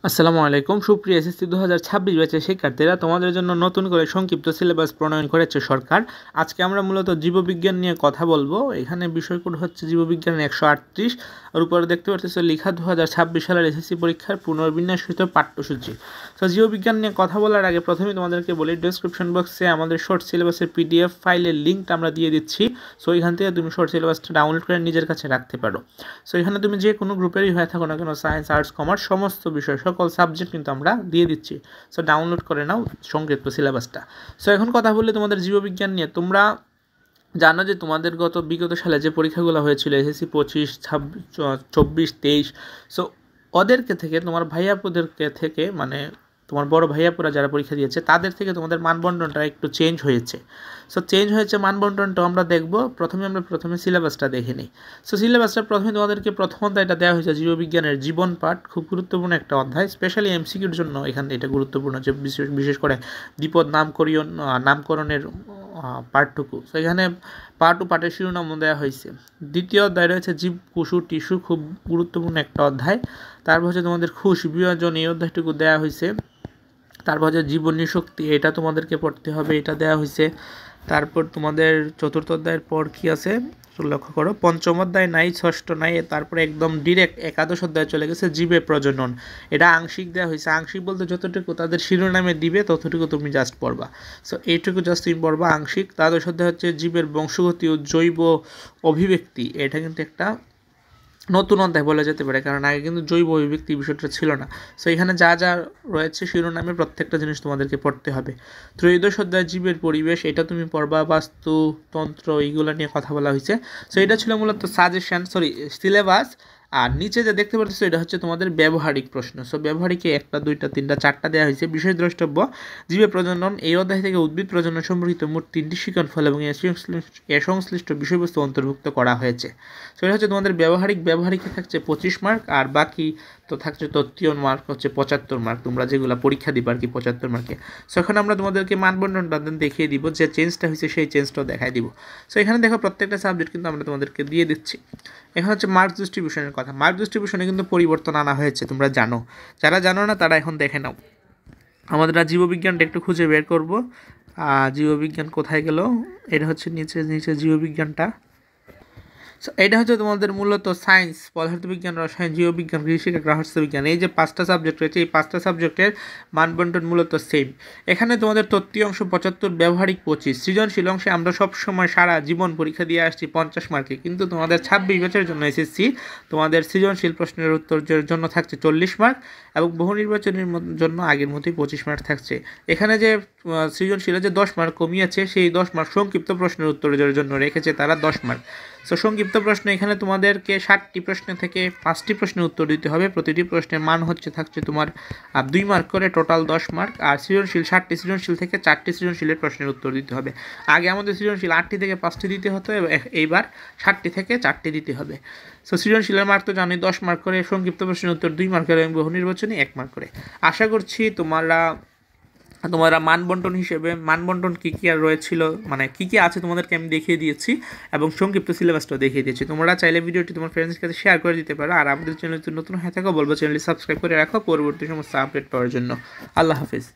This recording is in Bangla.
আসসালামু আলাইকুম সুপ্রিয় এসএসসি 2026 ব্যাচের শিক্ষার্থীরা, তোমাদের জন্য নতুন করে সংক্ষিপ্ত সিলেবাস প্রণয়ন করেছে সরকার। আজকে আমরা মূলত জীববিজ্ঞান নিয়ে কথা বলবো। এখানে বিষয়কোড হচ্ছে জীববিজ্ঞান 138, আর উপরে দেখতে পাচ্ছ লেখা 2026 সালের এসএসসি পরীক্ষার পুনর্বিন্যাসিত পাঠ্যসূচি। তো জীববিজ্ঞান নিয়ে কথা বলার আগে প্রথমে তোমাদেরকে বলি, ডেসক্রিপশন বক্সে আমাদের শর্ট সিলেবাসের পিডিএফ ফাইলের লিঙ্কটা আমরা দিয়ে দিচ্ছি। সো এখান থেকে তুমি শর্ট সিলেবাসটা ডাউনলোড করে নিজের কাছে রাখতে পারো। সো এখানে তুমি যে কোনো গ্রুপেরই হয়ে থাকো না কেন, সায়েন্স, আর্টস, কমার্স সমস্ত বিষয় সকল সাবজেক্ট কিন্তু আমরা দিয়ে দিচ্ছি। সো ডাউনলোড করে নাও সংক্ষিপ্ত সিলেবাসটা। সো এখন কথা বললে তোমাদের জীববিজ্ঞান নিয়ে, তোমরা জানো যে তোমাদের বিগত সালে যে পরীক্ষাগুলো হয়েছিল এসএসসি 25, 24, 23, সো ওদেরকে থেকে তোমার ভাইয়াপুদেরকে থেকে মানে তোমার বড় ভাইয়াপুরা যারা পরীক্ষা দিয়েছে তাদের থেকে তোমাদের মানবন্টনটা একটু চেঞ্জ হয়েছে। সো চেঞ্জ হয়েছে মানবন্টনটা আমরা দেখব। প্রথমে সিলেবাসটা দেখে নিই। সো সিলেবাসটা প্রথমে তোমাদেরকে প্রথমত এটা দেওয়া হয়েছে জীববিজ্ঞানের জীবন পাঠ, খুব গুরুত্বপূর্ণ একটা অধ্যায়, স্পেশালি এমসিকিউর জন্য এখানে এটা গুরুত্বপূর্ণ, যে বিশেষ করে দ্বিপদ নামকরণের পার্টটুকু। সো এখানে পার্ট ও পার্টের শিরোনাম দেওয়া হয়েছে। দ্বিতীয় অধ্যায় রয়েছে জীব, কোষ, টিস্যু, খুব গুরুত্বপূর্ণ একটা অধ্যায়। তারপর হচ্ছে তোমাদের কোষ বিভাজন, এই অধ্যায়টুকু দেওয়া হয়েছে। তারপর হচ্ছে জীবনী শক্তি, এটা তোমাদেরকে পড়তে হবে, এটা দেওয়া হয়েছে। তারপর তোমাদের চতুর্থ অধ্যায়ের পর কি আছে লক্ষ্য করো, পঞ্চম অধ্যায় নাই, ষষ্ঠ নাই, তারপরে একদম ডিরেক্ট একাদশ অধ্যায় চলে গেছে জীবে প্রজনন। এটা আংশিক দেওয়া হয়েছে। আংশিক বলতে যতটুকু তাদের শিরোনামে দিবে ততটুকু তুমি জাস্ট পড়বা। সো এইটুকু জাস্ট তুমি পড়বা আংশিক। দ্বাদশ অধ্যায় হচ্ছে জীবের বংশগতি ও জৈব অভিব্যক্তি। এটা কিন্তু একটা নতুন অধ্যায় বলা যেতে পারে, কারণ আগে কিন্তু জৈব অভিব্যক্তি বিষয়টা ছিল না। সো এখানে যা যা রয়েছে শিরোনামে প্রত্যেকটা জিনিস তোমাদেরকে পড়তে হবে। ত্রয়োদশ অধ্যায় জীবের পরিবেশ, এটা তুমি পড়বা। বাস্তুতন্ত্র, এইগুলো নিয়ে কথা বলা হয়েছে। সো এটা ছিল মূলত সিলেবাস। আর নিচে যে দেখতে পাচ্ছ এটা হচ্ছে তোমাদের ব্যবহারিক প্রশ্ন। সো ব্যবহারিকে 1, 2, 3, 4টা দেওয়া হয়েছে। বিষয় দ্রষ্টব্য, জীবে প্রজনন, এই অধ্যায় থেকে উদ্ভিদ প্রজনন সম্পর্কিত মোট 3টি শিখন ফল এবং এ সংশ্লিষ্ট বিষয়বস্তু অন্তর্ভুক্ত করা হয়েছে। সো এটা হচ্ছে তোমাদের ব্যবহারিকে থাকছে 25 মার্ক, আর বাকি তো থাকছে তত্ত্বীয় মার্ক হচ্ছে 75 মার্ক, তোমরা যেগুলো পরীক্ষা দিবা আর কি 75 মার্কে। সো এখন আমরা তোমাদেরকে মানবন্টনটা দেখিয়ে দিব, যে চেঞ্জটা হয়েছে সেই চেঞ্জটাও দেখাই দিব। সো এখানে দেখো প্রত্যেকটা সাবজেক্ট কিন্তু আমরা তোমাদেরকে দিয়ে দিচ্ছি। এখন হচ্ছে মার্কস ডিস্ট্রিবিউশনের কথা। মার্ক ডিস্ট্রিবিউশনে কিন্তু পরিবর্তন আনা হয়েছে, তোমরা জানো। যারা জানো না তারা এখন দেখে নাও। আমাদের জীববিজ্ঞানটা একটু খুঁজে বের করব। জীববিজ্ঞান কোথায় গেল? এটা হচ্ছে নিচে জীববিজ্ঞানটা। এটা হচ্ছে তোমাদের মূলত সায়েন্স, পদার্থবিজ্ঞান, রসায়ন, জীববিজ্ঞান, কৃষিকা, গ্রাহ্য বিজ্ঞান, এই যে 5টা সাবজেক্ট রয়েছে, এই 5টা সাবজেক্টের মানবন্টন মূলত সেম। এখানে তোমাদের তত্ত্বীয় অংশ 75, ব্যবহারিক 25, সৃজনশীল অংশে আমরা সবসময় সারা জীবন পরীক্ষা দিয়ে আসছি 50 মার্কে, কিন্তু তোমাদের 26 ব্যাচের জন্য এসএসসি তোমাদের সৃজনশীল প্রশ্নের উত্তরের জন্য থাকছে 40 মার্ক, এবং বহু নির্বাচনের জন্য আগের মতোই 25 মার্ক থাকছে। এখানে যে সৃজনশীলে যে 10 মার্ক কমিয়েছে, সেই 10 মার্ক সংক্ষিপ্ত প্রশ্নের উত্তরের জন্য রেখেছে তারা 10 মার্ক। সো সংক্ষিপ্ত প্রশ্ন, এখানে তোমাদেরকে 60টি প্রশ্ন থেকে 5টি প্রশ্নের উত্তর দিতে হবে। প্রতিটি প্রশ্নের মান থাকছে তোমার 2 মার্ক করে, টোটাল 10 মার্ক। আর সৃজনশীল 60টি সৃজনশীল থেকে 4টি সৃজনশীলের প্রশ্নের উত্তর দিতে হবে। আগে আমাদের সৃজনশীল 8টি থেকে 5টি দিতে হতো, এইবার 60টি থেকে 4টি দিতে হবে। সো সৃজনশীলের মার্ক তো জানি 10 মার্ক করে, সংক্ষিপ্ত প্রশ্নের উত্তর 2 মার্ক করে, এবং বহু নির্বাচনী 1 মার্ক করে। আশা করছি তোমরা মানবন্টন কী কী আর রয়েছিল, মানে কী কী আছে তোমাদেরকে আমি দেখিয়ে দিয়েছি, এবং সংক্ষিপ্ত সিলেবাসটাও দেখিয়ে দিয়েছি। তোমরা চাইলে ভিডিওটি তোমার ফ্রেন্ডসের কাছে শেয়ার করে দিতে পারো। আর আমাদের চ্যানেল নতুন হয়ে থাকো বলবো চ্যানেলটি সাবস্ক্রাইব করে রাখো পরবর্তী সমস্ত আপডেট পাওয়ার জন্য। আল্লাহ হাফিজ।